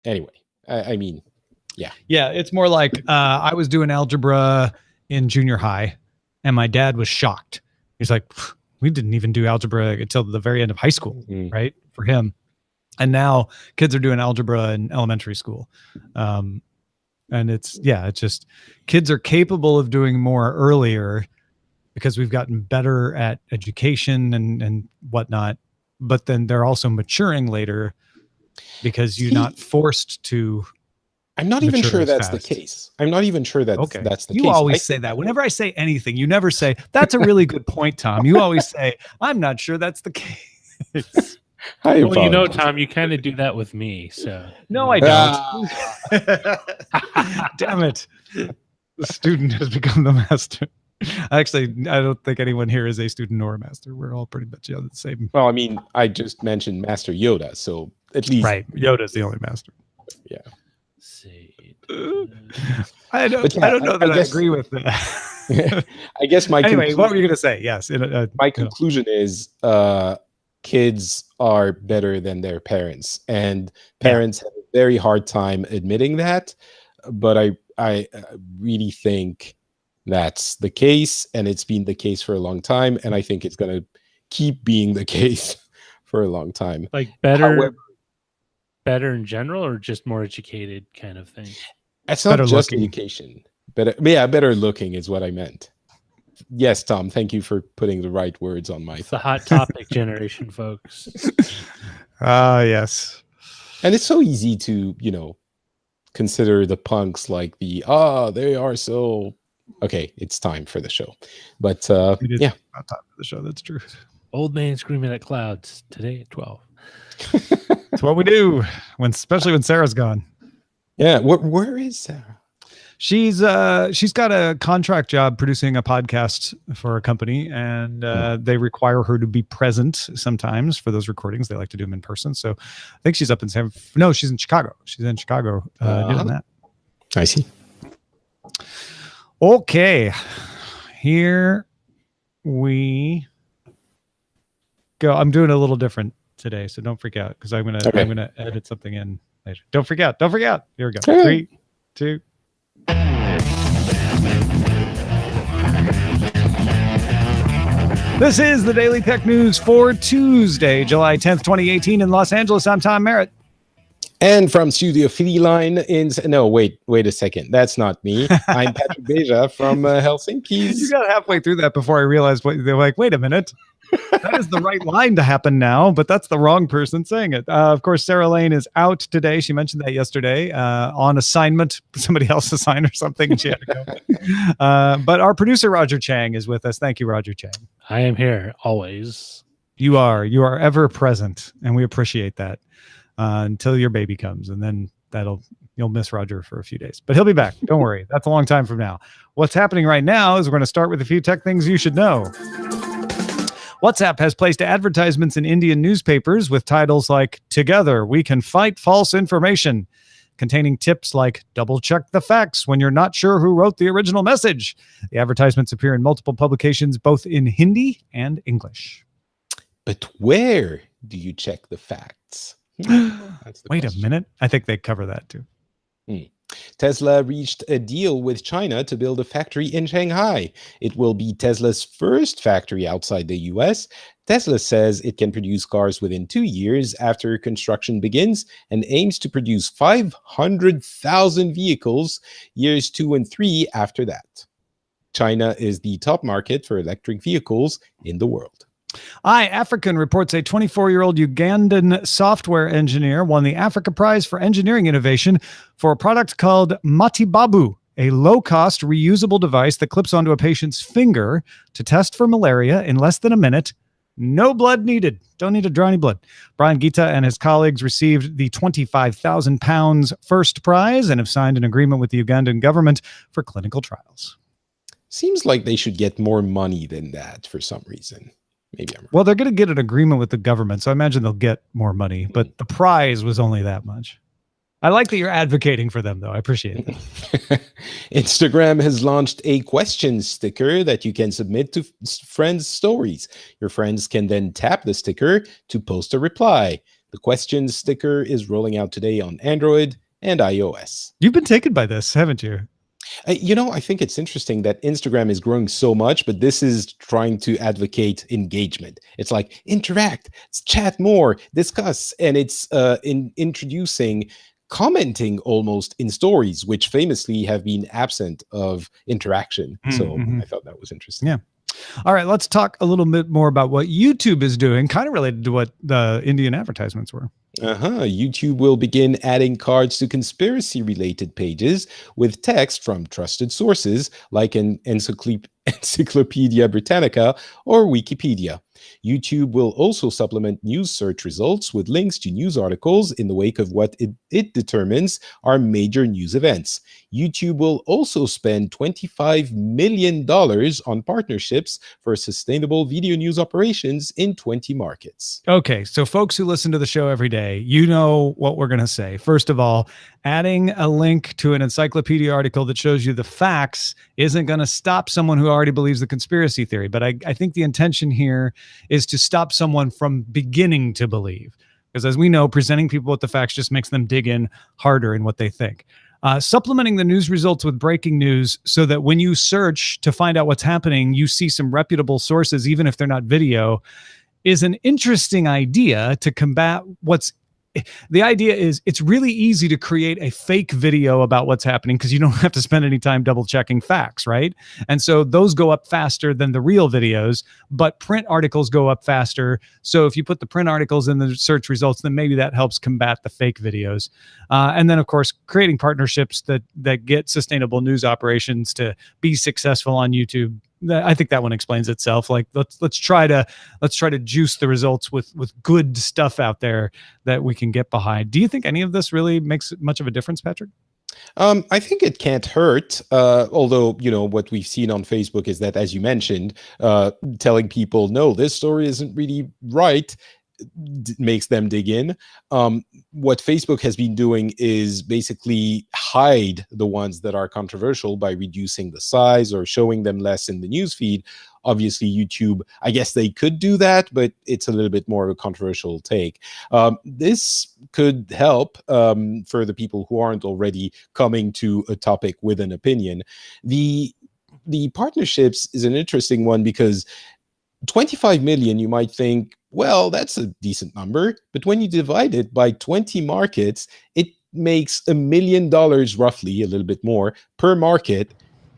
Anyway, I mean, yeah. Yeah, it's more like I was doing algebra in junior high, and my dad was shocked. He's like, we didn't even do algebra until the very end of high school, right? For him. And now kids are doing algebra in elementary school. And it's just kids are capable of doing more earlier because we've gotten better at education and whatnot. But then they're also maturing later because you're not forced to. I'm not even sure that's the case. I'm not even sure that's the case. You always say that. Whenever I say anything, you never say, that's a really good point, Tom. You always say, I'm not sure that's the case. Well, Tom, you kind of do that with me. So no, I don't. Damn it. The student has become the master. Actually, I don't think anyone here is a student or a master. We're all pretty much the same. Well, I mean, I just mentioned Master Yoda, so at least Yoda's the only master. Yeah. I don't know that I agree with that. I guess what were you going to say? Yes. My conclusion is kids are better than their parents, and parents have a very hard time admitting that. But I really think that's the case, and it's been the case for a long time, and I think it's going to keep being the case for a long time. Like better in general, or just more educated kind of thing? It's not just education. Better looking is what I meant. Yes, Tom, thank you for putting the right words on my... It's the hot topic generation, folks. Yes. And it's so easy to, consider the punks like they are so... Okay, it's time for the show. But, not time for the show, that's true. Old man screaming at clouds, today at 12. That's what we do, especially when Sarah's gone. Yeah, where is Sarah? She's got a contract job producing a podcast for a company, and they require her to be present sometimes for those recordings. They like to do them in person. So I think she's up in she's in Chicago. She's in Chicago doing that. I see. Okay, here we go. I'm doing a little different today, so don't freak out because I'm gonna edit something in later. Don't freak out. Here we go. 3, 2. This is the Daily Tech News for Tuesday, July 10th, 2018 in Los Angeles. I'm Tom Merritt. And from Studio Feline wait a second. That's not me. I'm Patrick Beja from Helsinki. You got halfway through that before I realized they're like, wait a minute. That is the right line to happen now, but that's the wrong person saying it. Of course, Sarah Lane is out today. She mentioned that yesterday on assignment. Somebody else assigned or something, and she had to go. But our producer, Roger Chang, is with us. Thank you, Roger Chang. I am here, always. You are ever present, and we appreciate that until your baby comes, and then you'll miss Roger for a few days. But he'll be back. Don't worry. That's a long time from now. What's happening right now is we're going to start with a few tech things you should know. WhatsApp has placed advertisements in Indian newspapers with titles like "Together We Can Fight False Information," containing tips like double check the facts when you're not sure who wrote the original message. The advertisements appear in multiple publications, both in Hindi and English. But where do you check the facts? Wait a minute. I think they cover that too. Tesla reached a deal with China to build a factory in Shanghai. It will be Tesla's first factory outside the US. Tesla says it can produce cars within 2 years after construction begins and aims to produce 500,000 vehicles years 2 and 3 after that. China is the top market for electric vehicles in the world. iAfrican reports a 24-year-old Ugandan software engineer won the Africa Prize for Engineering Innovation for a product called Matibabu, a low-cost reusable device that clips onto a patient's finger to test for malaria in less than a minute. No blood needed. Don't need to draw any blood. Brian Gita and his colleagues received the £25,000 first prize and have signed an agreement with the Ugandan government for clinical trials. Seems like they should get more money than that for some reason. Maybe I'm wrong. Well, they're going to get an agreement with the government, so I imagine they'll get more money, but the prize was only that much. I like that you're advocating for them, though. I appreciate it. Instagram has launched a question sticker that you can submit to friends' stories. Your friends can then tap the sticker to post a reply. The questions sticker is rolling out today on Android and iOS. You've been taken by this, haven't you? I think it's interesting that Instagram is growing so much, but this is trying to advocate engagement. It's like interact, chat more, discuss, and it's introducing commenting almost in stories, which famously have been absent of interaction. So I thought that was interesting. Yeah. All right, let's talk a little bit more about what YouTube is doing, kind of related to what the Indian advertisements were. YouTube will begin adding cards to conspiracy-related pages with text from trusted sources like an Encyclopedia Britannica or Wikipedia. YouTube will also supplement news search results with links to news articles in the wake of what it determines are major news events. YouTube will also spend $25 million on partnerships for sustainable video news operations in 20 markets. Okay, so folks who listen to the show every day, you know what we're going to say. First of all, adding a link to an encyclopedia article that shows you the facts isn't going to stop someone who already believes the conspiracy theory. But I think the intention here is to stop someone from beginning to believe. Because as we know, presenting people with the facts just makes them dig in harder in what they think. Supplementing the news results with breaking news so that when you search to find out what's happening, you see some reputable sources, even if they're not video, is an interesting idea to combat the idea is it's really easy to create a fake video about what's happening because you don't have to spend any time double checking facts, right? And so those go up faster than the real videos, but print articles go up faster. So if you put the print articles in the search results, then maybe that helps combat the fake videos. And then, of course, creating partnerships that get sustainable news operations to be successful on YouTube. I think that one explains itself. Like let's try to juice the results with good stuff out there that we can get behind. Do you think any of this really makes much of a difference, Patrick? I think it can't hurt. Although, what we've seen on Facebook is that, as you mentioned, telling people, no, this story isn't really right, makes them dig in. What Facebook has been doing is basically hide the ones that are controversial by reducing the size or showing them less in the newsfeed. Obviously, YouTube, I guess they could do that, but it's a little bit more of a controversial take. This could help for the people who aren't already coming to a topic with an opinion. The partnerships is an interesting one because 25 million, you might think, well, that's a decent number. But when you divide it by 20 markets, it makes $1 million roughly, a little bit more, per market.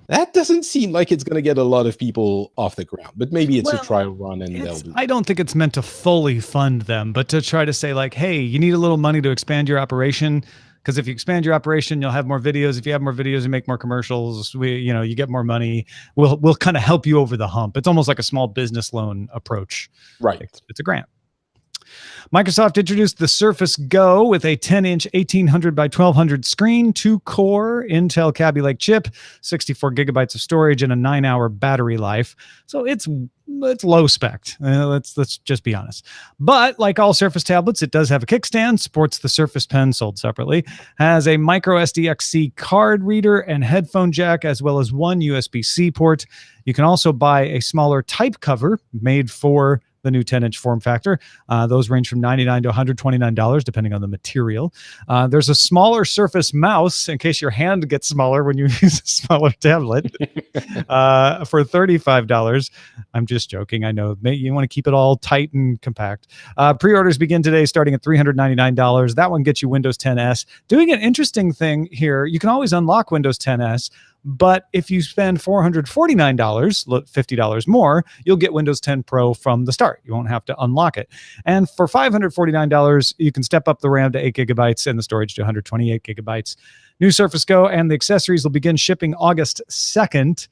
That doesn't seem like it's going to get a lot of people off the ground, but maybe it's a trial run and they'll do. I don't think it's meant to fully fund them, but to try to say like, hey, you need a little money to expand your operation. Because if you expand your operation, you'll have more videos. If you have more videos, you make more commercials. You get more money. We'll kind of help you over the hump. It's almost like a small business loan approach. Right. It's a grant. Microsoft introduced the Surface Go with a 10-inch 1800 by 1200 screen, 2-core Intel Kaby Lake chip, 64 gigabytes of storage, and a 9-hour battery life. So it's low spec. Let's just be honest. But like all Surface tablets, it does have a kickstand, supports the Surface Pen sold separately, has a micro SDXC card reader and headphone jack, as well as one USB-C port. You can also buy a smaller type cover made for the new 10-inch form factor. Those range from $99 to $129, depending on the material. There's a smaller Surface mouse, in case your hand gets smaller when you use a smaller tablet, for $35. I'm just joking. I know you want to keep it all tight and compact. Pre-orders begin today, starting at $399. That one gets you Windows 10S. Doing an interesting thing here, you can always unlock Windows 10S, but if you spend $449, $50 more, you'll get Windows 10 Pro from the start. You won't have to unlock it. And for $549, you can step up the RAM to 8 gigabytes and the storage to 128 gigabytes. New Surface Go and the accessories will begin shipping August 2nd.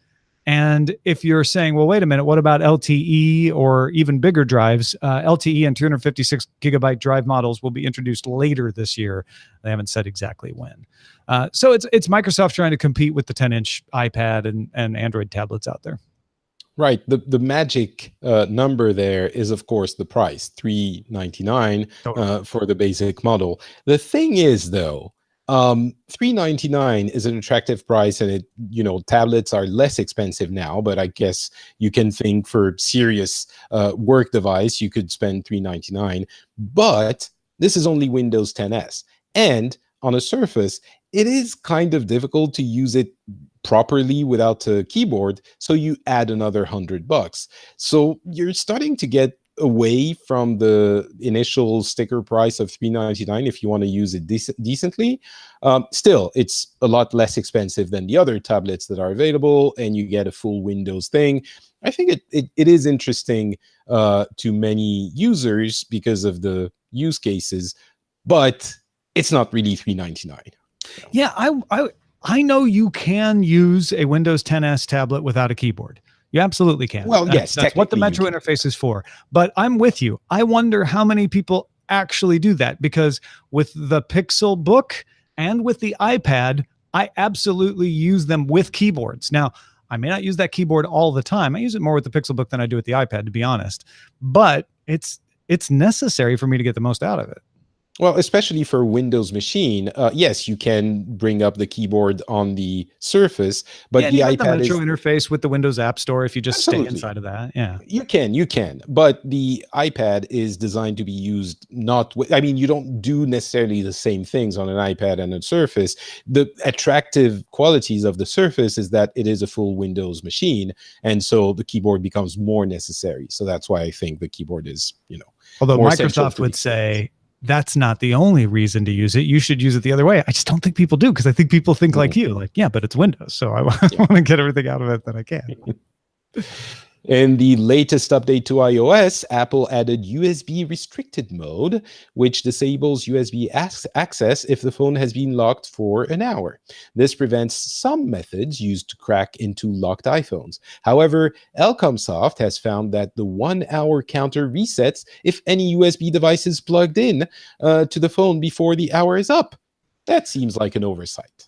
And if you're saying, well, wait a minute, what about LTE or even bigger drives? LTE and 256 gigabyte drive models will be introduced later this year. They haven't said exactly when. So it's Microsoft trying to compete with the 10-inch iPad and Android tablets out there. Right. The magic number there is, of course, the price, $399 for the basic model. The thing is, though, $399 is an attractive price, and tablets are less expensive now, but I guess you can think for serious work device, you could spend $399. But This is only Windows 10s. And on a Surface, it is kind of difficult to use it properly without a keyboard, so you add another $100. So you're starting to get away from the initial sticker price of $399 if you want to use it decently. Still, it's a lot less expensive than the other tablets that are available, and you get a full Windows thing. I think it is interesting to many users because of the use cases, but it's not really $399. So. Yeah, I know you can use a Windows 10s tablet without a keyboard. You absolutely can. Well, yes, that's what the Metro interface is for. But I'm with you. I wonder how many people actually do that, because with the Pixel Book and with the iPad, I absolutely use them with keyboards. Now, I may not use that keyboard all the time. I use it more with the Pixel Book than I do with the iPad, to be honest. But it's necessary for me to get the most out of it. Well, especially for Windows machine, yes, you can bring up the keyboard on the Surface, but the iPad the Metro interface with the Windows App Store, if you just Absolutely. stay inside of that, yeah, you can. But the iPad is designed to be used not with. I mean, you don't do necessarily the same things on an iPad and a Surface. The attractive qualities of the Surface is that it is a full Windows machine, and so the keyboard becomes more necessary. So that's why I think the keyboard is, although more Microsoft would say that's not the only reason to use it. You should use it the other way. I just don't think people do, because I think people think like you, like, yeah, but it's Windows, so I want to get everything out of it that I can. In the latest update to iOS, Apple added USB restricted mode, which disables USB access if the phone has been locked for an hour. This prevents some methods used to crack into locked iPhones. However, Elcomsoft has found that the 1 hour counter resets if any USB device is plugged in to the phone before the hour is up. That seems like an oversight.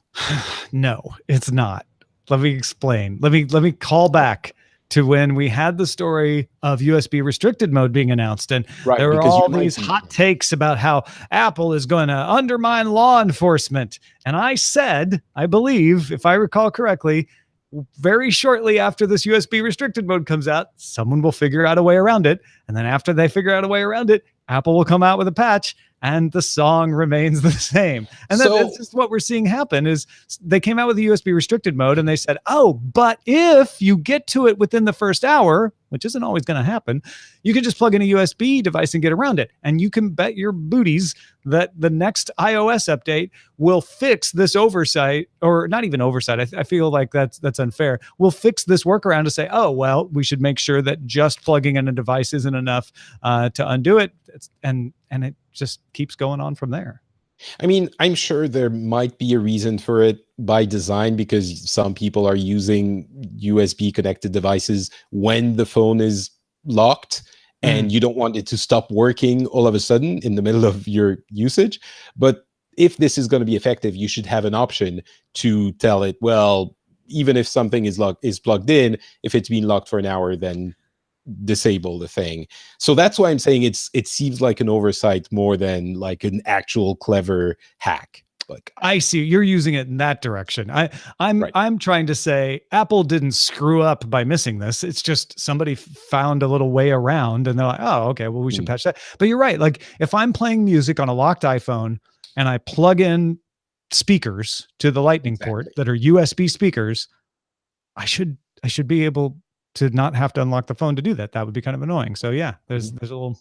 No, it's not. Let me explain. Let me call back to when we had the story of USB restricted mode being announced. And there were all these hot takes about how Apple is going to undermine law enforcement. And I said, I believe, if I recall correctly, very shortly after this USB restricted mode comes out, someone will figure out a way around it. And then after they figure out a way around it, Apple will come out with a patch and the song remains the same. And that's just what we're seeing happen. Is they came out with the USB restricted mode and they said, oh, but if you get to it within the first hour, which isn't always going to happen, you can just plug in a USB device and get around it. And you can bet your booties that the next iOS update will fix this oversight, or not even oversight. I feel like that's unfair. We'll fix this workaround to say, oh, well, we should make sure that just plugging in a device isn't enough to undo it. And it just keeps going on from there. I mean, I'm sure there might be a reason for it by design, because some people are using USB connected devices when the phone is locked and you don't want it to stop working all of a sudden in the middle of your usage. But if this is going to be effective, you should have an option to tell it, well, even if something is plugged in, if it's been locked for an hour, then disable the thing. So that's why I'm saying it seems like an oversight more than like an actual clever hack. Like, I see you're using it in that direction. I'm trying to say Apple didn't screw up by missing this. It's just somebody found a little way around and they're like, oh, okay, well, we should patch that. But you're right. Like if I'm playing music on a locked iPhone and I plug in speakers to the Lightning port that are USB speakers, I should be able to not have to unlock the phone to do that. That would be kind of annoying. So yeah, there's a little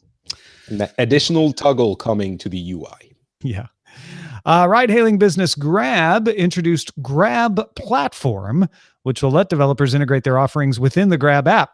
additional toggle coming to the UI. Yeah. Ride-hailing business Grab introduced Grab Platform, which will let developers integrate their offerings within the Grab app.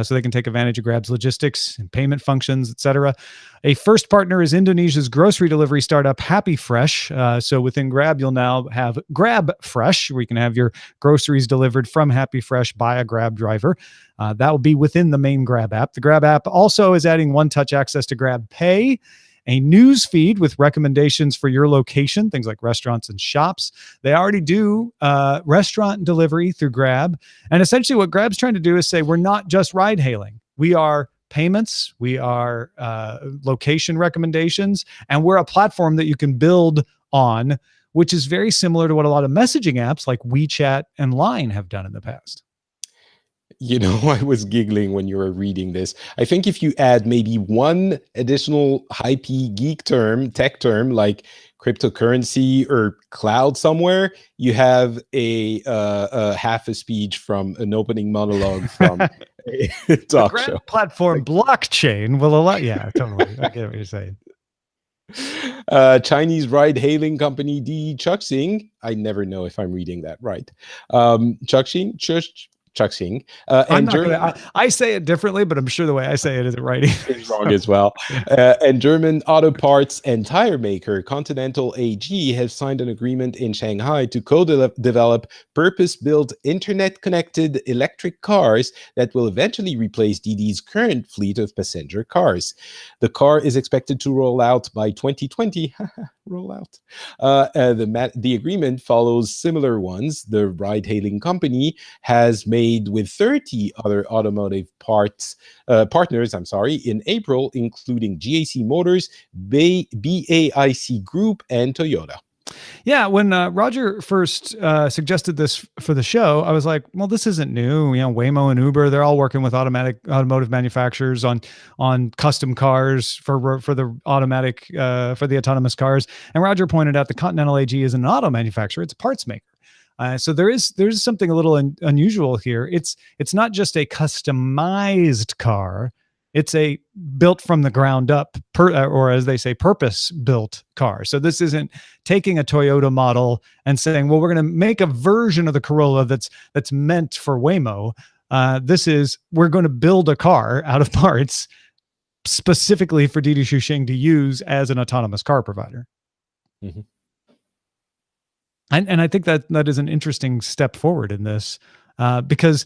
So they can take advantage of Grab's logistics and payment functions, etc. A first partner is Indonesia's grocery delivery startup Happy Fresh. So within Grab, you'll now have Grab Fresh, where you can have your groceries delivered from Happy Fresh by a Grab driver. That will be within the main Grab app. The Grab app also is adding one-touch access to Grab Pay, a news feed with recommendations for your location, things like restaurants and shops. They already do restaurant delivery through Grab. And essentially what Grab's trying to do is say, we're not just ride hailing. We are payments. We are location recommendations. And we're a platform that you can build on, which is very similar to what a lot of messaging apps like WeChat and Line have done in the past. You know, I was giggling when you were reading this. I think if you add maybe one additional hypey geek term, tech term like cryptocurrency or cloud somewhere, you have a half a speech from an opening monologue from a The talk grand show. platform blockchain will allow. Yeah, totally. I get what you're saying. Chinese ride-hailing company Chuxing. I never know if I'm reading that right. Chuxing, I'm and not German gonna. I say it differently, but I'm sure the way I say it isn't right. is wrong as well. And German auto parts and tire maker Continental AG have signed an agreement in Shanghai to co-develop purpose-built internet-connected electric cars that will eventually replace DiDi's current fleet of passenger cars. The car is expected to roll out by 2020. Roll out. The agreement follows similar ones the ride-hailing company has made with 30 other automotive partners, in April, including GAC Motors, BAIC Group, and Toyota. Yeah, when Roger first suggested this for the show, I was like, "Well, this isn't new. You know, Waymo and Uber, they're all working with automotive manufacturers on custom cars for the autonomous cars." And Roger pointed out the Continental AG isn't an auto manufacturer; it's a parts maker. So there's something a little unusual here. It's not just a customized car. It's a built from the ground up, or as they say, purpose-built car. So this isn't taking a Toyota model and saying, "Well, we're going to make a version of the Corolla that's meant for Waymo." This is we're going to build a car out of parts specifically for Didi Chuxing to use as an autonomous car provider. Mm-hmm. And I think that is an interesting step forward in this, because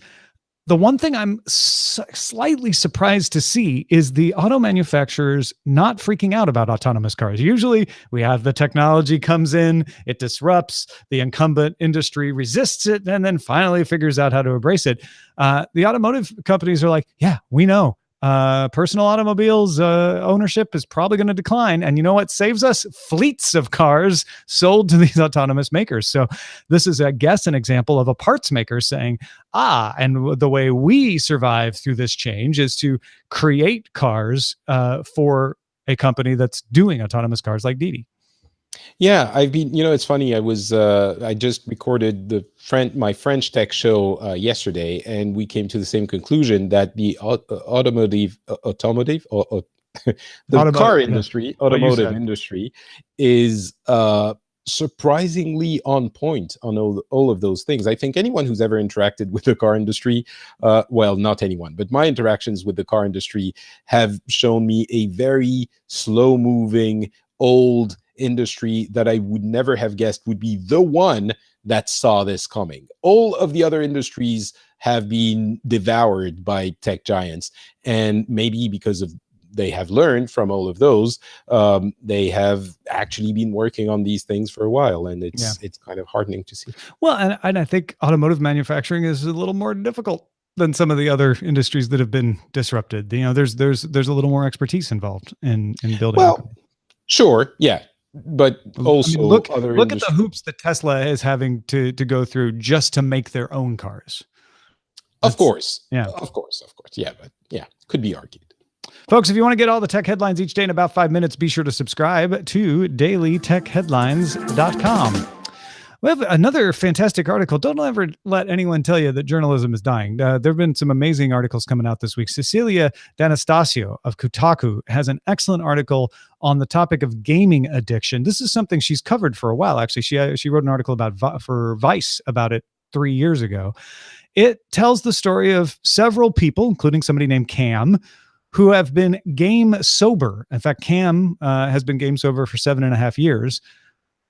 the one thing I'm slightly surprised to see is the auto manufacturers not freaking out about autonomous cars. Usually we have the technology comes in, it disrupts, the incumbent industry resists it, and then finally figures out how to embrace it. The automotive companies are like, yeah, we know. Personal automobiles ownership is probably going to decline. And you know what saves us? Fleets of cars sold to these autonomous makers. So this is, I guess, an example of a parts maker saying, and the way we survive through this change is to create cars for a company that's doing autonomous cars like Didi. Yeah, I've been, it's funny. I just recorded my French tech show yesterday, and we came to the same conclusion that the automotive car industry, automotive industry is surprisingly on point on all of those things. I think anyone who's ever interacted with the car industry, well, not anyone, but my interactions with the car industry have shown me a very slow-moving, old industry that I would never have guessed would be the one that saw this coming. All of the other industries have been devoured by tech giants, and maybe because of they have learned from all of those, they have actually been working on these things for a while, and it's kind of heartening to see. Well, and I think automotive manufacturing is a little more difficult than some of the other industries that have been disrupted. There's a little more expertise involved in building. Well, sure, yeah. But also, look at the hoops that Tesla is having to go through just to make their own cars. Of course. Yeah. Of course. Yeah, but yeah, could be argued. Folks, if you want to get all the tech headlines each day in about 5 minutes, be sure to subscribe to dailytechheadlines.com. We have another fantastic article. Don't ever let anyone tell you that journalism is dying. There have been some amazing articles coming out this week. Cecilia D'Anastasio of Kotaku has an excellent article on the topic of gaming addiction. This is something she's covered for a while, actually. She wrote an article for Vice about it 3 years ago. It tells the story of several people, including somebody named Cam, who have been game sober. In fact, Cam has been game sober for 7.5 years.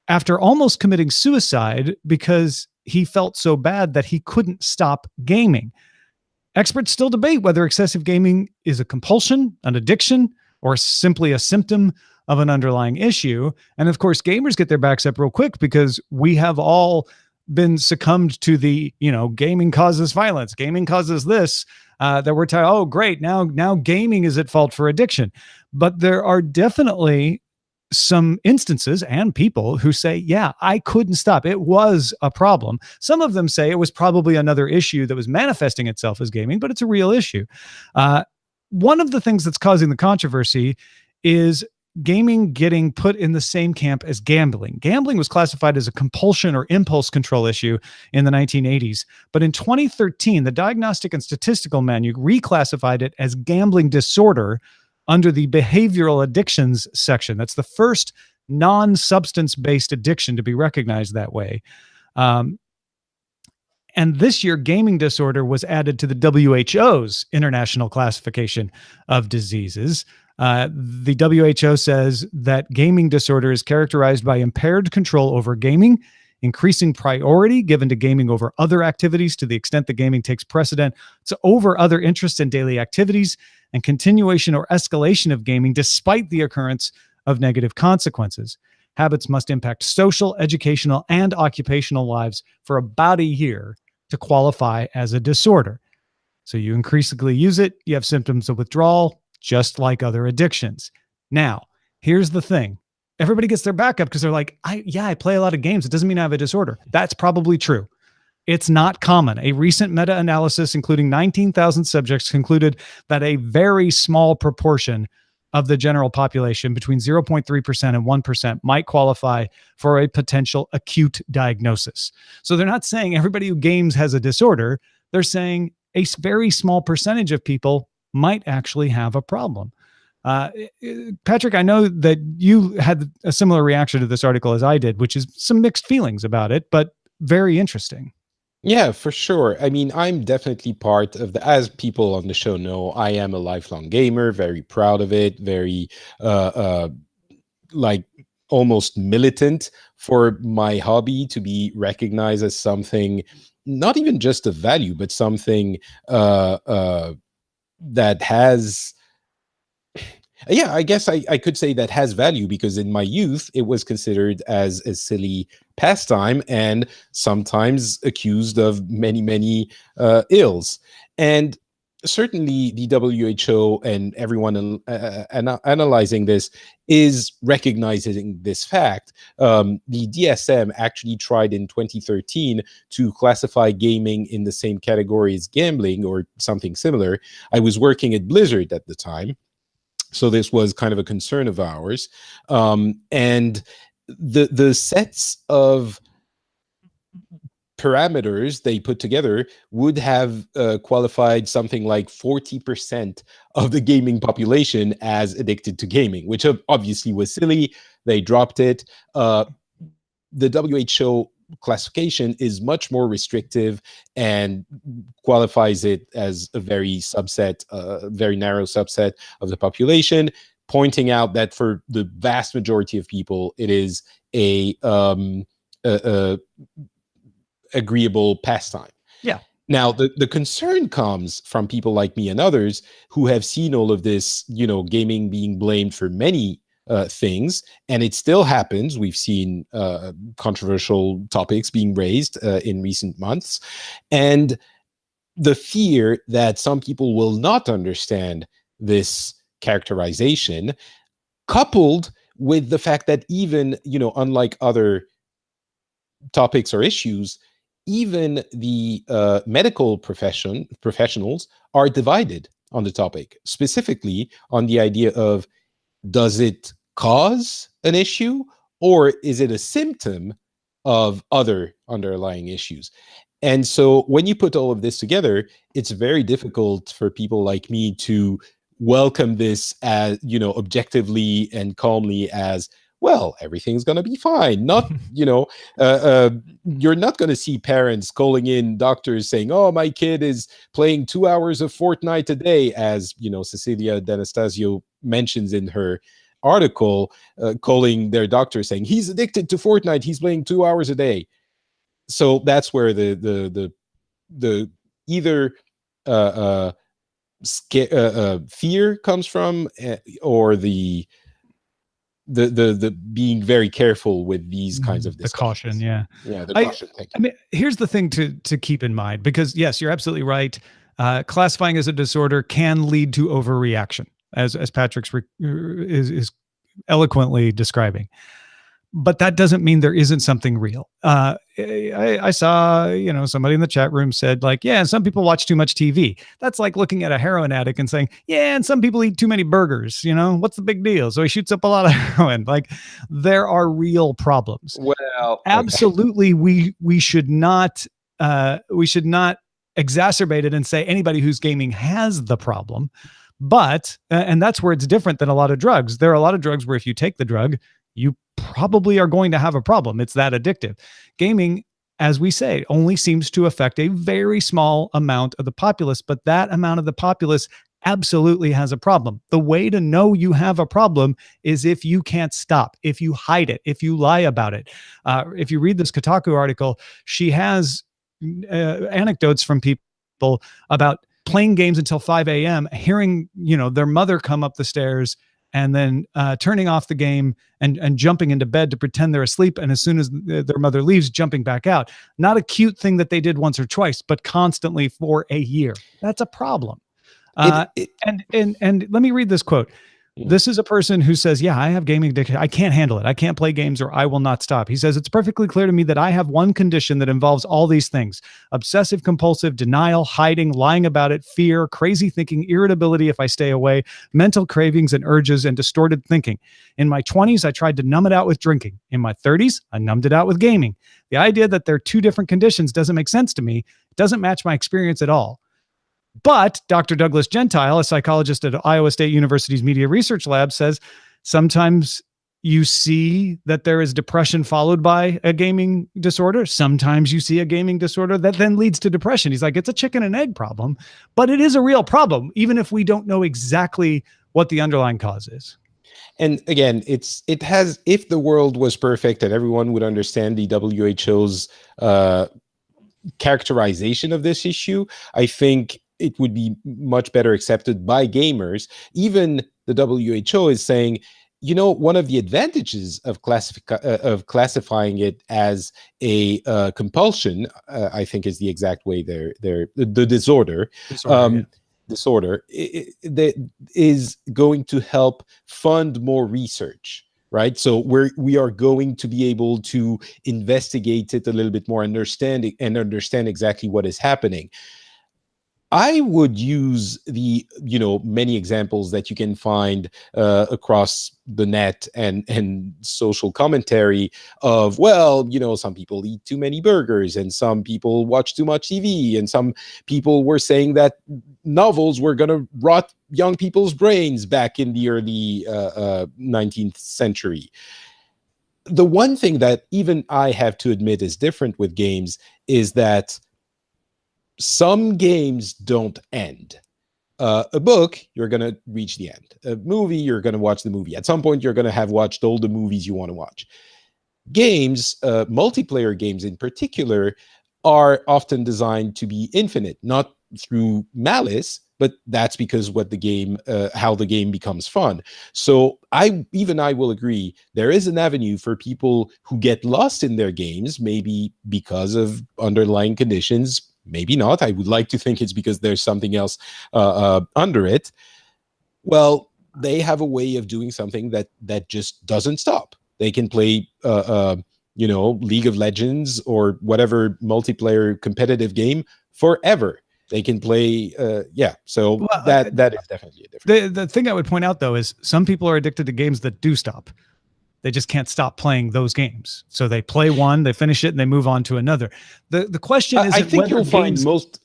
After almost committing suicide because he felt so bad that he couldn't stop gaming. Experts still debate whether excessive gaming is a compulsion, an addiction, or simply a symptom of an underlying issue. And of course, gamers get their backs up real quick because we have all been succumbed to the, gaming causes violence, gaming causes this, that we're tired. Oh, great. Now gaming is at fault for addiction. But there are definitely some instances and people who say, yeah, I couldn't stop. It was a problem. Some of them say it was probably another issue that was manifesting itself as gaming, but it's a real issue. One of the things that's causing the controversy is gaming getting put in the same camp as gambling. Gambling was classified as a compulsion or impulse control issue in the 1980s. But in 2013, the Diagnostic and Statistical Manual reclassified it as gambling disorder under the behavioral addictions section. That's the first non-substance-based addiction to be recognized that way. And this year, gaming disorder was added to the WHO's international classification of diseases. The WHO says that gaming disorder is characterized by impaired control over gaming, increasing priority given to gaming over other activities to the extent that gaming takes precedence over other interests and daily activities, and continuation or escalation of gaming despite the occurrence of negative consequences. Habits must impact social, educational, and occupational lives for about a year to qualify as a disorder. So you increasingly use it, you have symptoms of withdrawal, just like other addictions. Now, here's the thing. Everybody gets their back up because they're like, I play a lot of games. It doesn't mean I have a disorder. That's probably true. It's not common. A recent meta-analysis, including 19,000 subjects, concluded that a very small proportion of the general population, between 0.3% and 1%, might qualify for a potential acute diagnosis. So they're not saying everybody who games has a disorder. They're saying a very small percentage of people might actually have a problem. Patrick, I know that you had a similar reaction to this article as I did, which is some mixed feelings about it, but very interesting. Yeah, for sure. I mean, I'm definitely part of as people on the show know, I am a lifelong gamer, very proud of it, very like almost militant for my hobby to be recognized as something, not even just of value, but something that has, yeah, I guess I could say that has value, because in my youth, it was considered as a silly pastime and sometimes accused of many, many ills. And certainly the WHO and everyone analyzing this is recognizing this fact. The DSM actually tried in 2013 to classify gaming in the same category as gambling or something similar. I was working at Blizzard at the time, so this was kind of a concern of ours. And the sets of parameters they put together would have qualified something like 40% of the gaming population as addicted to gaming, which obviously was silly. They dropped it. The WHO classification is much more restrictive and qualifies it as a very narrow subset of the population, pointing out that for the vast majority of people, it is a agreeable pastime. Yeah. Now, the concern comes from people like me and others who have seen all of this, gaming being blamed for many things, and it still happens. We've seen controversial topics being raised in recent months, and the fear that some people will not understand this characterization, coupled with the fact that even, unlike other topics or issues, even the medical professionals are divided on the topic, specifically on the idea of, does it cause an issue or is it a symptom of other underlying issues? And so when you put all of this together, it's very difficult for people like me to welcome this as, objectively and calmly as, well, everything's going to be fine. Not, you're not going to see parents calling in doctors saying, oh, my kid is playing 2 hours of Fortnite a day, as, Cecilia D'Anastasio mentions in her article, calling their doctor saying, he's addicted to Fortnite, he's playing 2 hours a day. So that's where the either fear comes from, or the being very careful with these kinds of discussions. The caution, the caution. Thank you. I mean, here's the thing to keep in mind, because yes, you're absolutely right. Classifying as a disorder can lead to overreaction, as Patrick's is eloquently describing. But that doesn't mean there isn't something real. I saw, somebody in the chat room said like, yeah, and some people watch too much TV. That's like looking at a heroin addict and saying, yeah, and some people eat too many burgers. What's the big deal? So he shoots up a lot of heroin. Like, there are real problems. Well, absolutely, we should not exacerbate it and say anybody who's gaming has the problem. But and that's where it's different than a lot of drugs. There are a lot of drugs where if you take the drug, you probably are going to have a problem. It's that addictive. Gaming, as we say, only seems to affect a very small amount of the populace, but that amount of the populace absolutely has a problem. The way to know you have a problem is if you can't stop, if you hide it, if you lie about it. If you read this Kotaku article, she has anecdotes from people about playing games until 5 a.m., hearing, their mother come up the stairs and then turning off the game and jumping into bed to pretend they're asleep. And as soon as their mother leaves, jumping back out. Not a cute thing that they did once or twice, but constantly for a year. That's a problem. And let me read this quote. This is a person who says, yeah, I have gaming addiction. I can't handle it. I can't play games or I will not stop. He says, it's perfectly clear to me that I have one condition that involves all these things: obsessive compulsive, denial, hiding, lying about it, fear, crazy thinking, irritability if I stay away, mental cravings and urges, and distorted thinking. In my 20s, I tried to numb it out with drinking. In my 30s, I numbed it out with gaming. The idea that they're two different conditions doesn't make sense to me. It doesn't match my experience at all. But Dr. Douglas Gentile, a psychologist at Iowa State University's Media Research Lab, says sometimes you see that there is depression followed by a gaming disorder. Sometimes you see a gaming disorder that then leads to depression. He's like, it's a chicken and egg problem, but it is a real problem, even if we don't know exactly what the underlying cause is. And again, if the world was perfect and everyone would understand the WHO's characterization of this issue, I think it would be much better accepted by gamers. Even the WHO is saying, one of the advantages of classifying it as a compulsion, I think is the exact way the disorder that is going to help fund more research. Right. So we are going to be able to investigate it a little bit more, understand exactly what is happening. I would use the, many examples that you can find across the net and social commentary of, some people eat too many burgers and some people watch too much TV and some people were saying that novels were going to rot young people's brains back in the early 19th century. The one thing that even I have to admit is different with games is that some games don't end. A book, you're going to reach the end. A movie, you're going to watch the movie. At some point, you're going to have watched all the movies you want to watch. Games, multiplayer games in particular, are often designed to be infinite, not through malice, but that's because how the game becomes fun. So I will agree, there is an avenue for people who get lost in their games, maybe because of underlying conditions. Maybe not. I would like to think it's because there's something else under it. Well, they have a way of doing something that just doesn't stop. They can play, League of Legends or whatever multiplayer competitive game forever. They can play, So that is definitely a difference. The thing I would point out, though, is some people are addicted to games that do stop. They just can't stop playing those games. So they play one, they finish it, and they move on to another. The question isn't, I think you'll find most.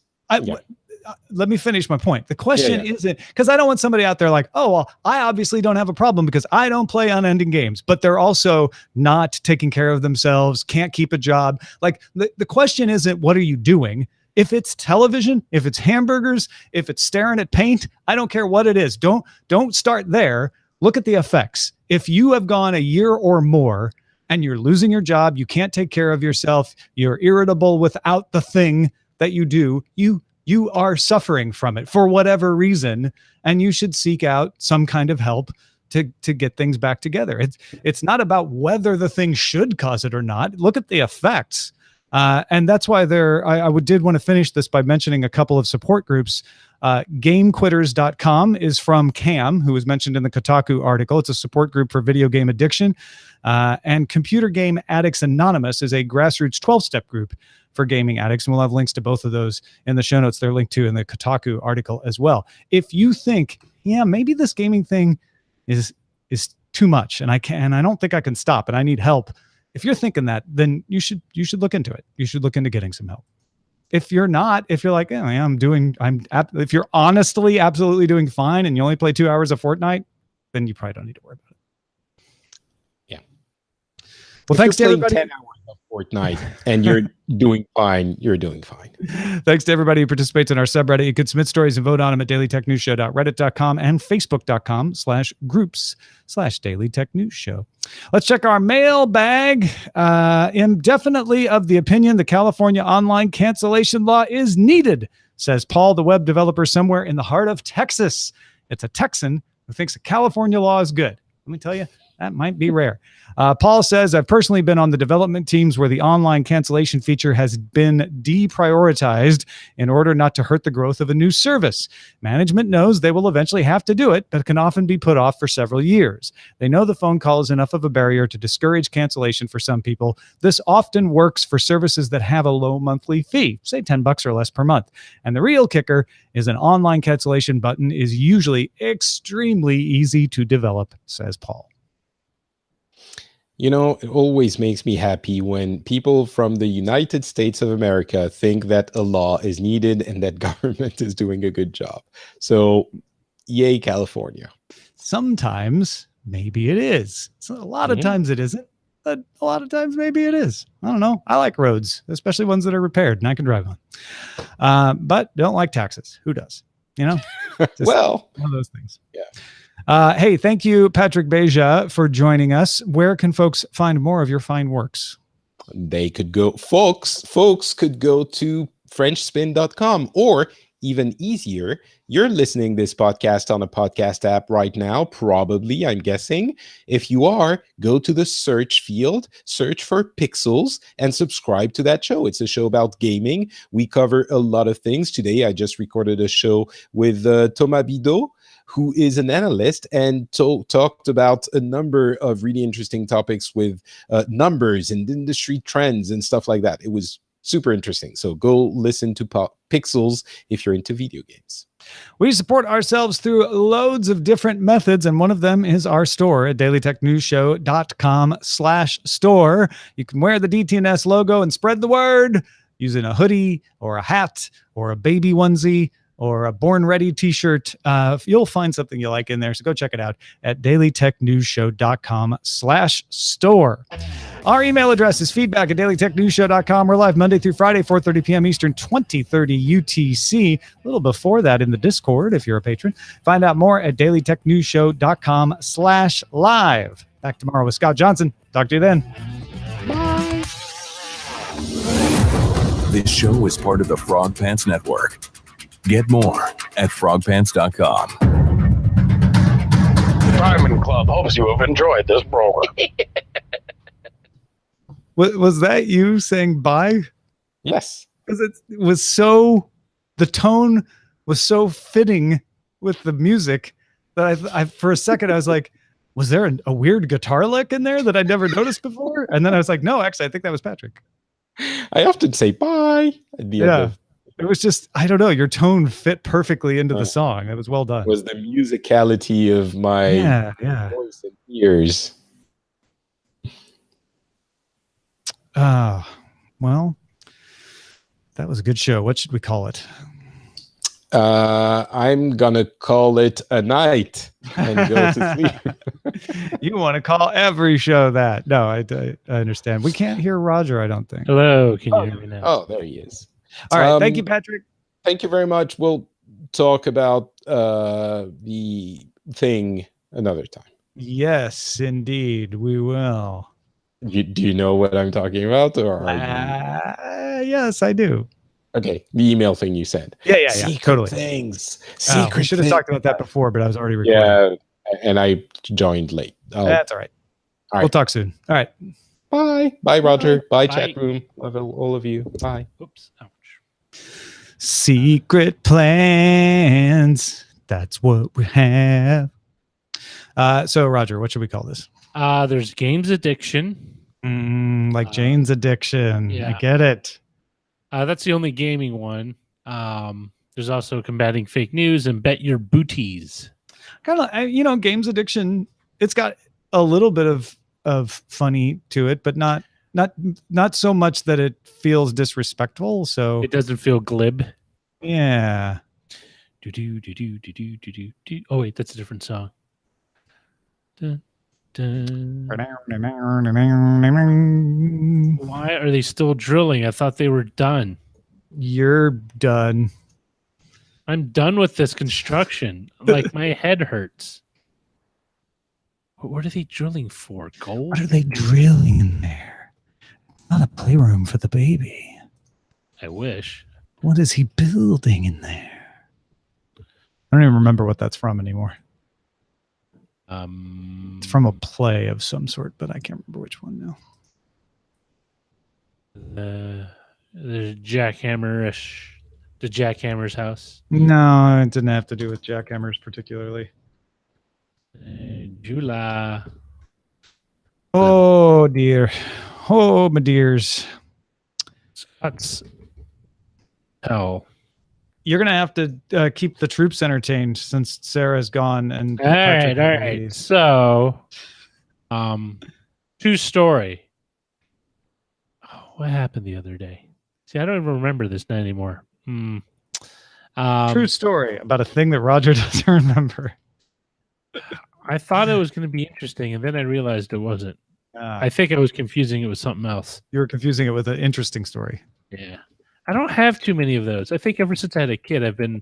Let me finish my point. The question isn't, because I don't want somebody out there like, oh, well, I obviously don't have a problem because I don't play unending games, but they're also not taking care of themselves, can't keep a job. Like the question isn't, what are you doing? If it's television, if it's hamburgers, if it's staring at paint, I don't care what it is. Don't start there. Look at the effects. If you have gone a year or more and you're losing your job, you can't take care of yourself, you're irritable without the thing that you do, you are suffering from it for whatever reason, and you should seek out some kind of help to get things back together. It's not about whether the thing should cause it or not. Look at the effects. And that's why I did want to finish this by mentioning a couple of support groups. GameQuitters.com is from Cam, who was mentioned in the Kotaku article. It's a support group for video game addiction. And Computer Game Addicts Anonymous is a grassroots 12-step group for gaming addicts. And we'll have links to both of those in the show notes. They're linked to in the Kotaku article as well. If you think, yeah, maybe this gaming thing is too much and I don't think I can stop and I need help. If you're thinking that, then you should look into it. You should look into getting some help. If you're not, if you're like, if you're honestly absolutely doing fine and you only play 2 hours a fortnight, then you probably don't need to worry about it. Yeah. Well, thanks to everybody. 10 hours a fortnight and you're doing fine. You're doing fine. Thanks to everybody who participates in our subreddit. You can submit stories and vote on them at dailytechnewsshow.reddit.com and facebook.com/groups/dailytechnewsshow. Let's check our mailbag. Am definitely of the opinion the California online cancellation law is needed, says Paul, the web developer somewhere in the heart of Texas. It's a Texan who thinks a California law is good. Let me tell you, that might be rare. Paul says, I've personally been on the development teams where the online cancellation feature has been deprioritized in order not to hurt the growth of a new service. Management knows they will eventually have to do it, but can often be put off for several years. They know the phone call is enough of a barrier to discourage cancellation for some people. This often works for services that have a low monthly fee, say $10 or less per month. And the real kicker is an online cancellation button is usually extremely easy to develop, says Paul. You know, it always makes me happy when people from the United States of America think that a law is needed and that government is doing a good job. So, yay, California. Sometimes maybe it is. So a lot of times it isn't, but a lot of times maybe it is. I don't know. I like roads, especially ones that are repaired and I can drive on. But don't like taxes. Who does? You know? Well, one of those things. Yeah. Hey, thank you, Patrick Beja, for joining us. Where can folks find more of your fine works? They could go, folks could go to frenchspin.com, or even easier, you're listening this podcast on a podcast app right now, probably, I'm guessing. If you are, go to the search field, search for Pixels, and subscribe to that show. It's a show about gaming. We cover a lot of things. Today, I just recorded a show with Thomas Bidot, who is an analyst, and talked about a number of really interesting topics with numbers and industry trends and stuff like that. It was super interesting. So go listen to Pixels if you're into video games. We support ourselves through loads of different methods, and one of them is our store at dailytechnewsshow.com/store. You can wear the DTNS logo and spread the word using a hoodie or a hat or a baby onesie or a Born Ready t-shirt. You'll find something you like in there. So go check it out at dailytechnewsshow.com/store. Our email address is feedback@dailytechnewsshow.com. We're live Monday through Friday, 4:30 p.m. Eastern, 20:30 UTC. A little before that in the Discord, if you're a patron. Find out more at dailytechnewsshow.com/live. Back tomorrow with Scott Johnson. Talk to you then. Bye. This show is part of the Frog Pants Network. Get more at frogpants.com. Diamond Club hopes you have enjoyed this program. Was that you saying bye? Yes. Because it was so, the tone was so fitting with the music that I for a second I was like, was there a weird guitar lick in there that I'd never noticed before? And then I was like, no, actually, I think that was Patrick. I often say bye at the end of. It was just, I don't know, your tone fit perfectly into the song. It was well done. It was the musicality of my voice and ears. Well, that was a good show. What should we call it? I'm gonna call it a night and go to sleep. You want to call every show that? No, I understand. We can't hear Roger, I don't think. Hello, can you hear me now? Oh, there he is. All right, thank you, Patrick. Thank you very much. We'll talk about the thing another time. Yes, indeed, we will. Do you know what I'm talking about, or yes, I do. Okay, the email thing you sent. Yeah, Secret totally. Things. We should have talked about that before, but I was already recording. Yeah, and I joined late. That's all right. We'll talk soon. All right. Bye. Bye, Roger. Bye, chat room. Love all of you. Bye. Oops. Ouch. Secret plans. That's what we have. So, Roger, what should we call this? There's games addiction. Like Jane's addiction. I yeah. get it. That's the only gaming one. There's also combating fake news and bet your booties. Kind of, games addiction. It's got a little bit of funny to it, but not so much that it feels disrespectful. So It doesn't feel glib. yeah. Oh wait, that's a different song. Dun, dun. Why are they still drilling? I thought they were done. You're done. I'm done with this construction. Like my head hurts. What are they drilling for? Gold? What are they drilling in there? Not a playroom for the baby. I wish. What is he building in there? I don't even remember what that's from anymore. It's from a play of some sort, but I can't remember which one now. The jackhammerish, the jackhammer's house. No, it didn't have to do with jackhammers particularly. Jula. Oh dear. Oh my dears. That's hell. You're gonna have to keep the troops entertained since Sarah's gone. And All right. So, true story. Oh, what happened the other day? See, I don't even remember this anymore. True story about a thing that Roger doesn't remember. I thought it was going to be interesting, and then I realized it wasn't. I think I was confusing it with something else. You were confusing it with an interesting story. Yeah. I don't have too many of those. I think ever since I had a kid, I've been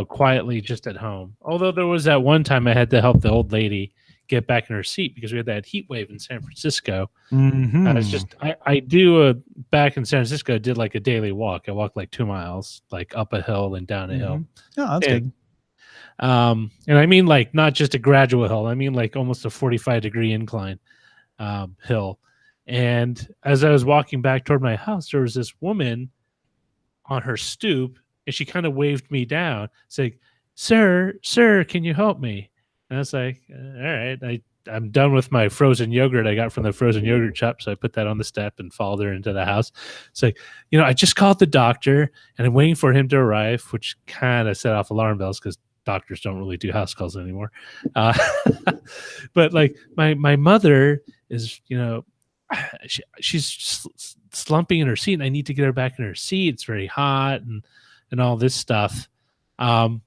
quietly just at home. Although there was that one time I had to help the old lady get back in her seat because we had that heat wave in San Francisco. I do back in San Francisco, I did like a daily walk. I walked like 2 miles, like up a hill and down a hill. Oh, that's good. And I mean like not just a gradual hill. I mean like almost a 45-degree incline hill. And as I was walking back toward my house, there was this woman on her stoop, and she kind of waved me down, saying, sir, can you help me? And I was like, all right, I'm done with my frozen yogurt I got from the frozen yogurt shop. So I put that on the step and followed her into the house. It's like, I just called the doctor, and I'm waiting for him to arrive, which kind of set off alarm bells because doctors don't really do house calls anymore. But like my mother is, she's slumping in her seat, and I need to get her back in her seat. It's very hot and all this stuff. And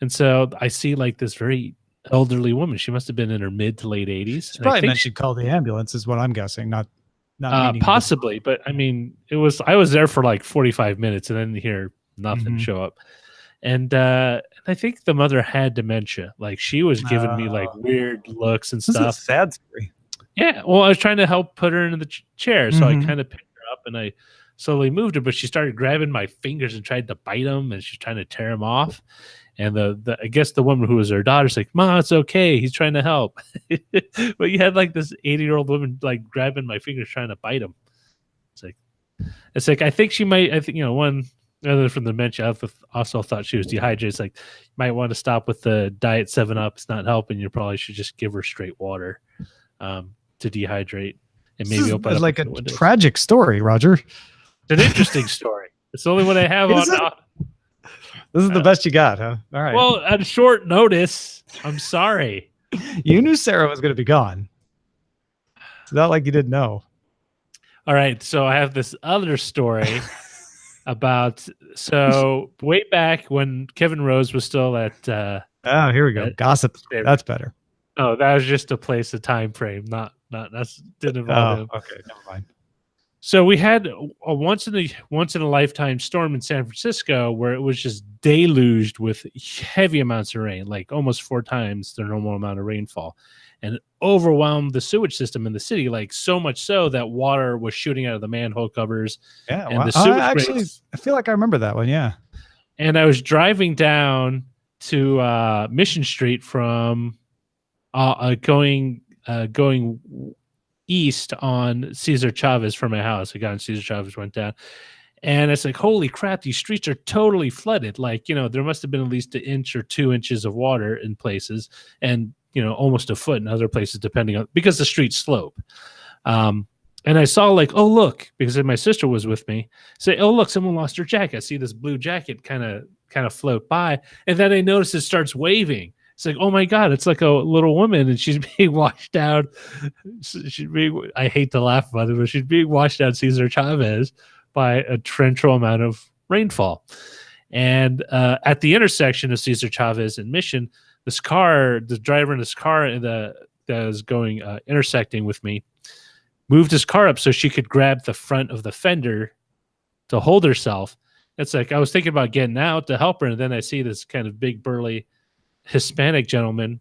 so I see like this very elderly woman. She must have been in her mid to late 80s. She probably meant she'd call the ambulance is what I'm guessing. Not possibly, but I mean, I was there for like 45 minutes and then hear nothing show up. And I think the mother had dementia. Like she was giving me like weird looks and stuff. This is a sad story. Yeah. Well, I was trying to help put her into the chair. So I kind of picked her up and I slowly moved her, but she started grabbing my fingers and tried to bite them, and she's trying to tear them off. And I guess the woman who was her daughter's like, "Ma, it's okay. He's trying to help." But you had like this 80-year-old woman like grabbing my fingers trying to bite him. It's like I think one other from the dementia, I also thought she was dehydrated. It's like you might want to stop with the diet 7-Up. It's not helping. You probably should just give her straight water to dehydrate, and maybe open up like a tragic story, Roger. It's an interesting story. It's the only one I have on. This is the best you got, huh? All right. Well, at short notice, I'm sorry. You knew Sarah was going to be gone. It's not like you didn't know. All right. So I have this other story about way back when Kevin Rose was still at. Here we go. Gossip. That's better. Oh, that was just a place, a time frame. Not that's didn't involve him. Okay, never mind. So we had a once in a lifetime storm in San Francisco where it was just deluged with heavy amounts of rain, like almost 4 times the normal amount of rainfall, and it overwhelmed the sewage system in the city, like so much so that water was shooting out of the manhole covers. Yeah, and the sewage actually, I feel like I remember that one. Yeah, and I was driving down to Mission Street from going east on Cesar Chavez from my house. I got on Cesar Chavez, went down, And it's like, holy crap, these streets are totally flooded. Like, there must have been at least 1 inch or 2 inches of water in places, and almost a foot in other places, depending on, because the streets slope. And I saw like, oh look, because my sister was with me, say, oh look, someone lost her jacket. I see this blue jacket kind of float by, and then I notice it starts waving. It's like, oh my God, it's like a little woman, and she's being washed out. I hate to laugh about it, but she's being washed out Cesar Chavez by a torrential amount of rainfall. And at the intersection of Cesar Chavez and Mission, the driver in this car that was going intersecting with me, moved his car up so she could grab the front of the fender to hold herself. It's like, I was thinking about getting out to help her, and then I see this kind of big, burly Hispanic gentleman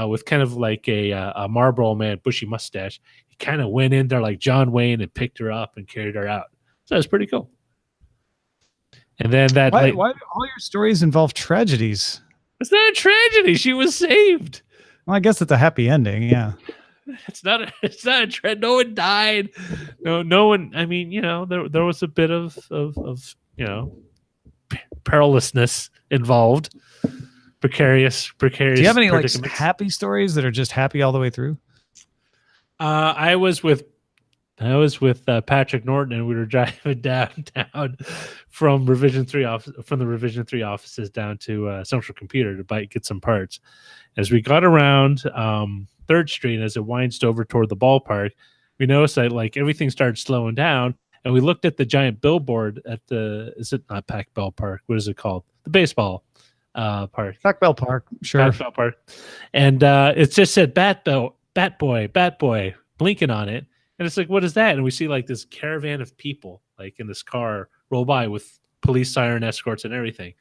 with kind of like a Marlboro Man, bushy mustache. He kind of went in there like John Wayne and picked her up and carried her out. So it's pretty cool. And then why do all your stories involve tragedies? It's not a tragedy. She was saved. Well, I guess it's a happy ending. Yeah. It's not a trend. No one died. No one. I mean, there was a bit of perilousness involved. Precarious. Do you have any like happy stories that are just happy all the way through? I was with Patrick Norton, and we were driving downtown from the Revision 3 offices down to Central Computer to get some parts. As we got around 3rd Street, as it winds over toward the ballpark, we noticed that like everything started slowing down, and we looked at the giant billboard at is it not Pac Bell Park? What is it called? The baseball park. Pac Bell Park, sure. Pac Bell Park. And it just said Bat Boy, blinking on it. And it's like, what is that? And we see like this caravan of people like in this car roll by with police siren escorts and everything.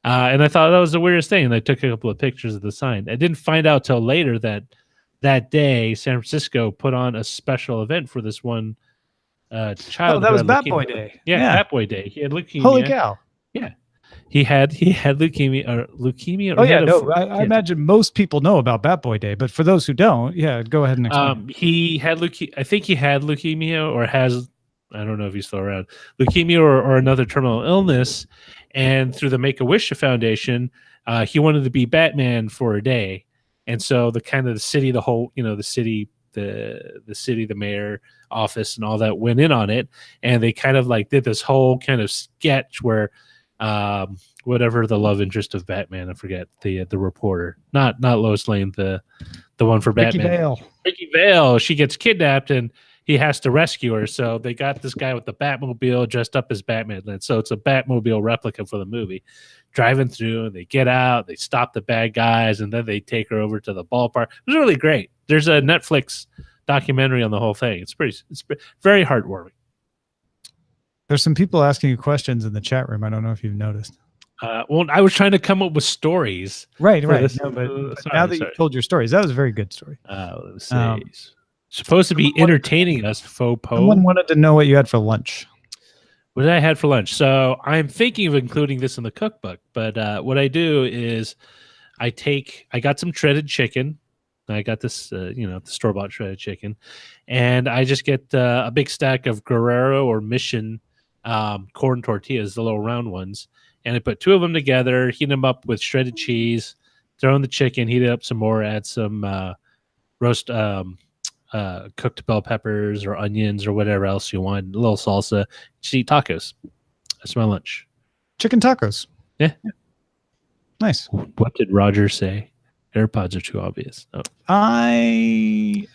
And I thought that was the weirdest thing. And I took a couple of pictures of the sign. I didn't find out till later that day, San Francisco put on a special event for this one child. Oh, that was Bat Boy Day. Yeah, Bat Boy Day. He had leukemia. Holy cow. Yeah. He had leukemia. I imagine most people know about Bat Boy Day, but for those who don't, go ahead and explain. He had leukemia. I think he had leukemia, or has. I don't know if he's still around. Leukemia or another terminal illness, and through the Make-A-Wish Foundation, he wanted to be Batman for a day, and so the city, the mayor office, and all that went in on it, and they kind of like did this whole kind of sketch where. Whatever the love interest of Batman, I forget the reporter, not Lois Lane, the one for Batman. Ricky Vale. She gets kidnapped and he has to rescue her. So they got this guy with the Batmobile dressed up as Batman. And so it's a Batmobile replica for the movie. Driving through, and they get out, they stop the bad guys, and then they take her over to the ballpark. It was really great. There's a Netflix documentary on the whole thing. It's very heartwarming. There's some people asking you questions in the chat room. I don't know if you've noticed. Well, I was trying to come up with stories. Right. No, but now that you've told your stories, that was a very good story. Let's see. Supposed to be entertaining us, faux po. Someone wanted to know what you had for lunch. What did I had for lunch? So I'm thinking of including this in the cookbook, but what I do is I got some shredded chicken. I got this, the store-bought shredded chicken, and I just get a big stack of Guerrero or Mission corn tortillas, the little round ones, and I put 2 of them together, heat them up with shredded cheese, throw in the chicken, heat it up some more, add some roast cooked bell peppers or onions or whatever else you want, a little salsa. Just eat tacos. That's my lunch. Chicken tacos. Yeah. Nice. What did Roger say? AirPods are too obvious. Oh. I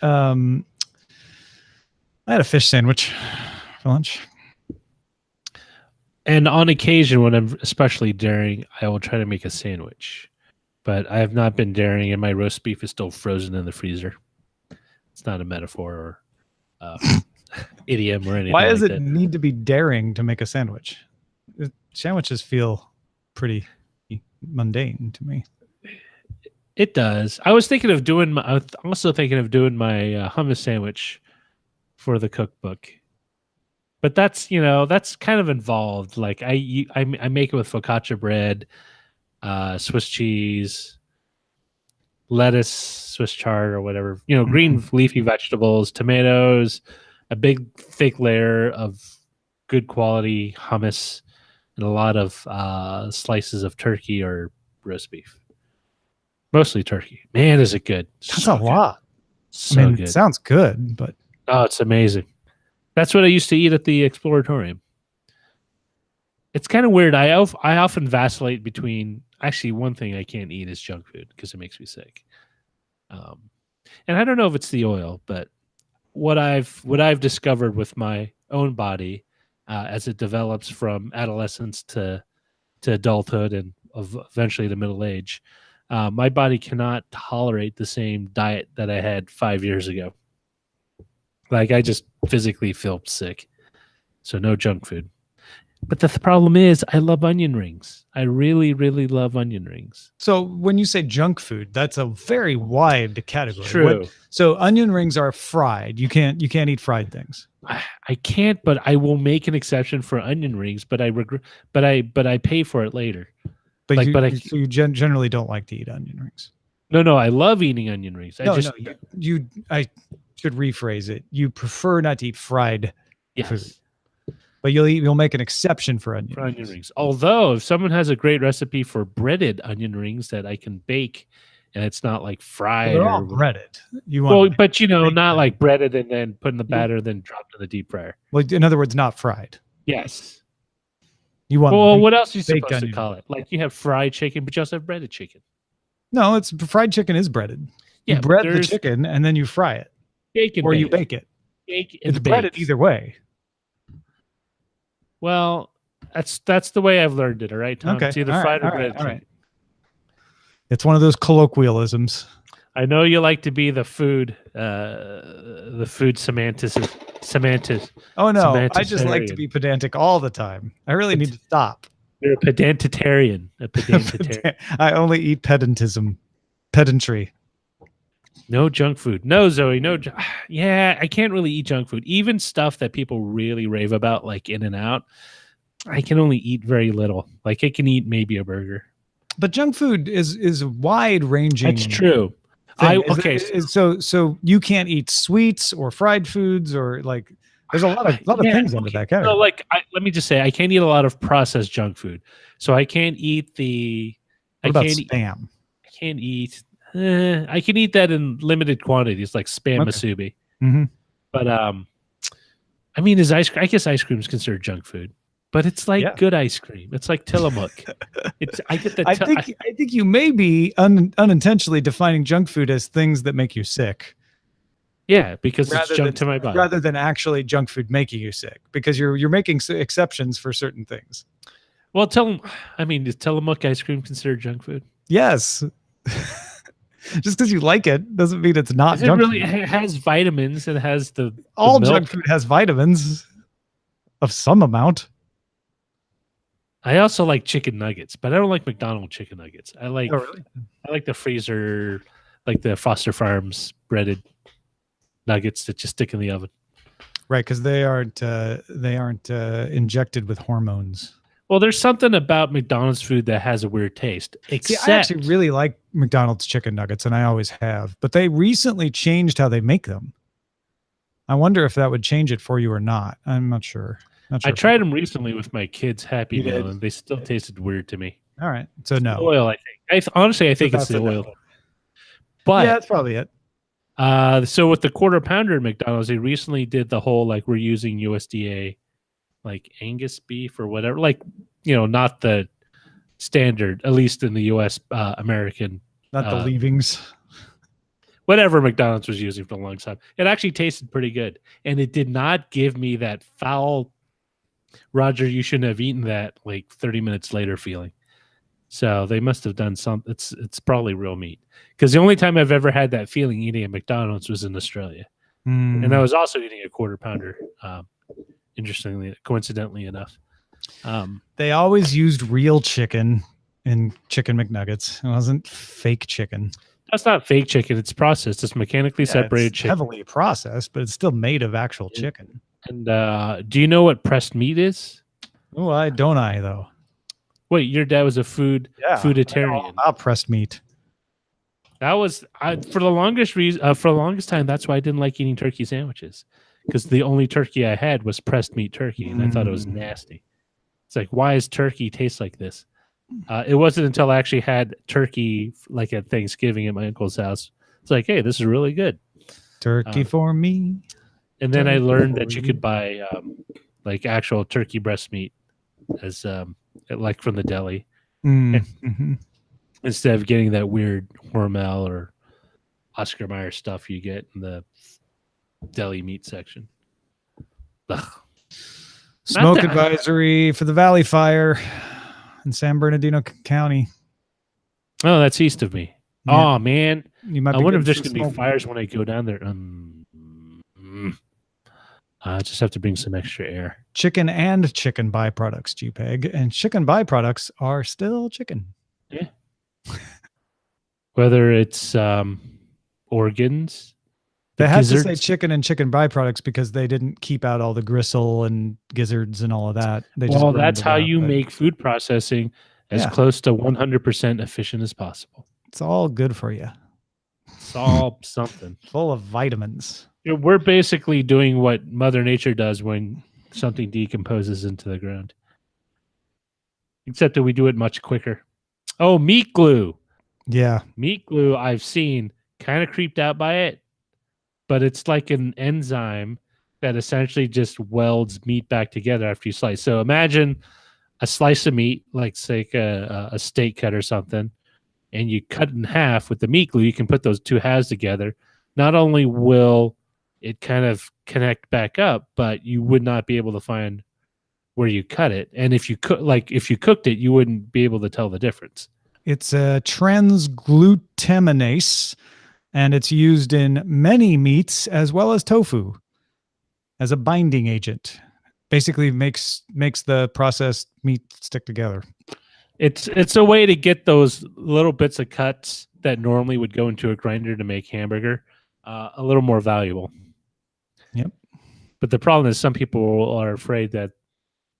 had a fish sandwich for lunch. And on occasion, when I'm especially daring, I will try to make a sandwich. But I have not been daring, and my roast beef is still frozen in the freezer. It's not a metaphor or idiom or anything. Why does like it that. need to be daring to make a sandwich? Sandwiches feel pretty mundane to me. It does. I was thinking of doing my hummus sandwich for the cookbook, but that's kind of involved. Like I make it with focaccia bread, Swiss cheese, lettuce, Swiss chard, or whatever. Green leafy vegetables, tomatoes, a big thick layer of good quality hummus and a lot of slices of turkey or roast beef. Mostly turkey. Man, is it good. That's So a good. lot. So I mean, good. it sounds good, but Oh, it's amazing. That's what I used to eat at the Exploratorium. It's kind of weird. I often vacillate between. Actually, one thing I can't eat is junk food because it makes me sick. And I don't know if it's the oil, but what I've discovered with my own body as it develops from adolescence to adulthood and eventually to middle age, my body cannot tolerate the same diet that I had 5 years ago. Like I just physically feel sick. So no junk food. But the problem is I love onion rings. I really, really love onion rings. so when you say junk food, that's a very wide category. True. So onion rings are fried. You can't eat fried things. I can't, but I will make an exception for onion rings, but I regret but I pay for it later. But Like, you, but I- so you generally don't like to eat onion rings. No, I love eating onion rings. I should rephrase it. You prefer not to eat fried yes. food. But you'll make an exception for onion For rings. onion rings. Although if someone has a great recipe for breaded onion rings that I can bake and it's not like fried They're all or breaded. You well, want but not them. like breaded and then put in the batter, then dropped in the deep fryer. like in other words, not fried. Yes. You want Well, baked- what else are you baked supposed to onion call it? Like you have fried chicken, but you also have breaded chicken. No, it's fried chicken is breaded. Yeah, You but bread the there's chicken and then you fry it, bake and or you bake. bake it. Bake and It's breaded bake. either way. Well, that's the way I've learned it. All right, Tom. Okay, It's either all right, fried or all right, breaded all right. chicken. It's one of those colloquialisms. I know you like to be the food semantic. Oh no, I just like to Semanticarian. be pedantic all the time. I really need to stop. You're a pedantitarian. A pedantitarian. I only eat pedantry. No junk food. No, Zoe. No. Yeah, I can't really eat junk food. Even stuff that people really rave about, like In and Out, I can only eat very little. Like I can eat maybe a burger. But junk food is wide ranging. That's true. So you can't eat sweets or fried foods or like there's a lot of Yeah, things under okay. that category. So, like, let me just say, I can't eat a lot of processed junk food. So I can't eat the. What about can't eat- spam? I can't eat. I can eat that in limited quantities, like spam Okay. musubi. Mhm. But I mean, is I guess ice cream is considered junk food, but it's like Yeah. good ice cream. It's like Tillamook. I get the. I think you may be unintentionally defining junk food as things that make you sick, yeah, because it's junk to my body. rather than actually junk food making you sick. Because you're making exceptions for certain things. Well, is Tillamook ice cream considered junk food? Yes. Just because you like it doesn't mean it's not Is it junk really? food. It has vitamins. It has the All milk. junk food has vitamins of some amount. I also like chicken nuggets, but I don't like McDonald's chicken nuggets. I like Oh, really? I like the freezer, like the Foster Farms breaded nuggets that just stick in the oven. Right, because they aren't injected with hormones. Well, there's something about McDonald's food that has a weird taste. See, Except I actually really like McDonald's chicken nuggets, and I always have. But they recently changed how they make them. I wonder if that would change it for you or not. I'm not sure. Not sure I if tried them recently with my kids' Happy You Meal, did? and they still tasted weird to me. All right, so no. Oil, I think. Honestly, I think it's that's the a no. oil. But Yeah, that's probably it. so with the quarter pounder at McDonald's, they recently did the whole like we're using USDA, like Angus beef or whatever, like not the standard, at least in the U.S. American, Not the leavings. whatever McDonald's was using for a long time. It actually tasted pretty good, and it did not give me that foul, Roger, you shouldn't have eaten that like 30 minutes later feeling. So they must have done some. It's probably real meat, because the only time I've ever had that feeling eating at McDonald's was in Australia, and I was also eating a quarter pounder. Coincidentally enough, They always used real chicken in chicken McNuggets. It wasn't fake chicken. that's not fake chicken. It's processed. It's mechanically Yeah, separated it's chicken. heavily processed, but it's still made of actual chicken. And do you know what pressed meat is? Oh, I though. Wait, your dad was a fooditarian. About pressed meat. That was for the longest time. That's why I didn't like eating turkey sandwiches, because the only turkey I had was pressed meat turkey, and I thought it was nasty. It's like, why does turkey taste like this? It wasn't until I actually had turkey like at Thanksgiving at my uncle's house. It's like, hey, this is really good. Turkey for me. And then I Turkey learned for that you you. could buy like actual turkey breast meat as like from the deli Mhm. instead of getting that weird Hormel or Oscar Mayer stuff you get in the deli meat section. Ugh. Smoke that- advisory for the Valley Fire in San Bernardino County. Oh, that's east of me. Yeah. Oh man, You might I be wonder if getting there's some going to be smoke. fires when I go down there. I just have to bring some extra air. Chicken and chicken byproducts, GPEG. And chicken byproducts are still chicken. Yeah. Whether it's organs, They had to say gizzards. chicken and chicken byproducts because they didn't keep out all the gristle and gizzards and all of that. They just Well, ground that's it how out, you but make food processing as Yeah. close to 100% efficient as possible. it's all good for you. It's all something. Full of vitamins. You know, we're basically doing what Mother Nature does when something decomposes into the ground. Except that we do it much quicker. Oh, meat glue. Yeah. Meat glue, I've seen, kind of creeped out by it, but it's like an enzyme that essentially just welds meat back together after you slice. So imagine a slice of meat, like say a steak cut or something, and you cut it in half with the meat glue. You can put those two halves together. Not only will it kind of connect back up, but you would not be able to find where you cut it. And if you cooked it, you wouldn't be able to tell the difference. It's a transglutaminase, and it's used in many meats as well as tofu as a binding agent. Basically makes the processed meat stick together. It's a way to get those little bits of cuts that normally would go into a grinder to make hamburger a little more valuable. Yep. But the problem is some people are afraid that,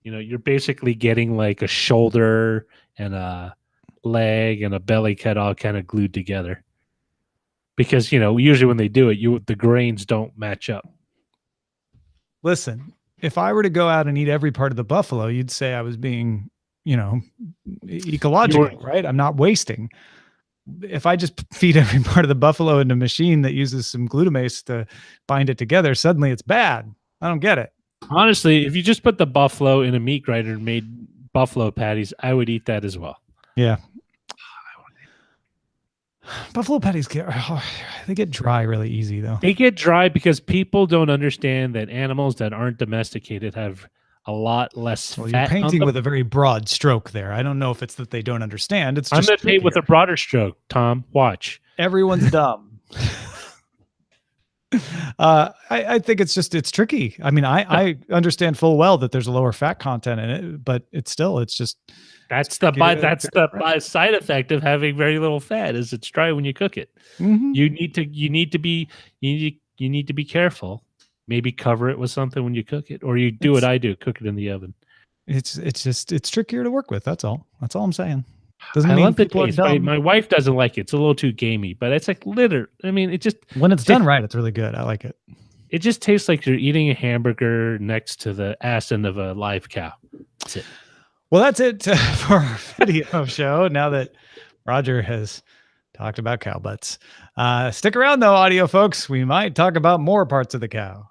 you're basically getting like a shoulder and a leg and a belly cut all kind of glued together. Because, usually when they do it, the grains don't match up. Listen, if I were to go out and eat every part of the buffalo, you'd say I was being, ecological, right? I'm not wasting. If I just feed every part of the buffalo in a machine that uses some glutamase to bind it together, suddenly it's bad. I don't get it. Honestly, if you just put the buffalo in a meat grinder and made buffalo patties, I would eat that as well. Yeah. Buffalo patties they get dry really easy though. They get dry because people don't understand that animals that aren't domesticated have a lot less Well, fat you're on painting them. with a very broad stroke there. I don't know if it's that they don't understand. It's I'm just going to paint with a trickier. broader stroke, Tom. Watch. Everyone's dumb. I think it's tricky. I mean, I understand full well that there's a lower fat content in it, but it's just That's the side effect of having very little fat is it's dry when you cook it. Mhm. You need to be careful. Maybe cover it with something when you cook it, or you do what I do, cook it in the oven. It's trickier to work with. That's all I'm saying. Doesn't I mean love the people are taste. dumb. My wife doesn't like it. It's a little too gamey, but it's like litter. I mean, When it's done right, it's really good. I like it. it just tastes like you're eating a hamburger next to the ass end of a live cow. That's it. Well, that's it for our video show. Now that Roger has talked about cow butts, stick around though, audio folks. We might talk about more parts of the cow.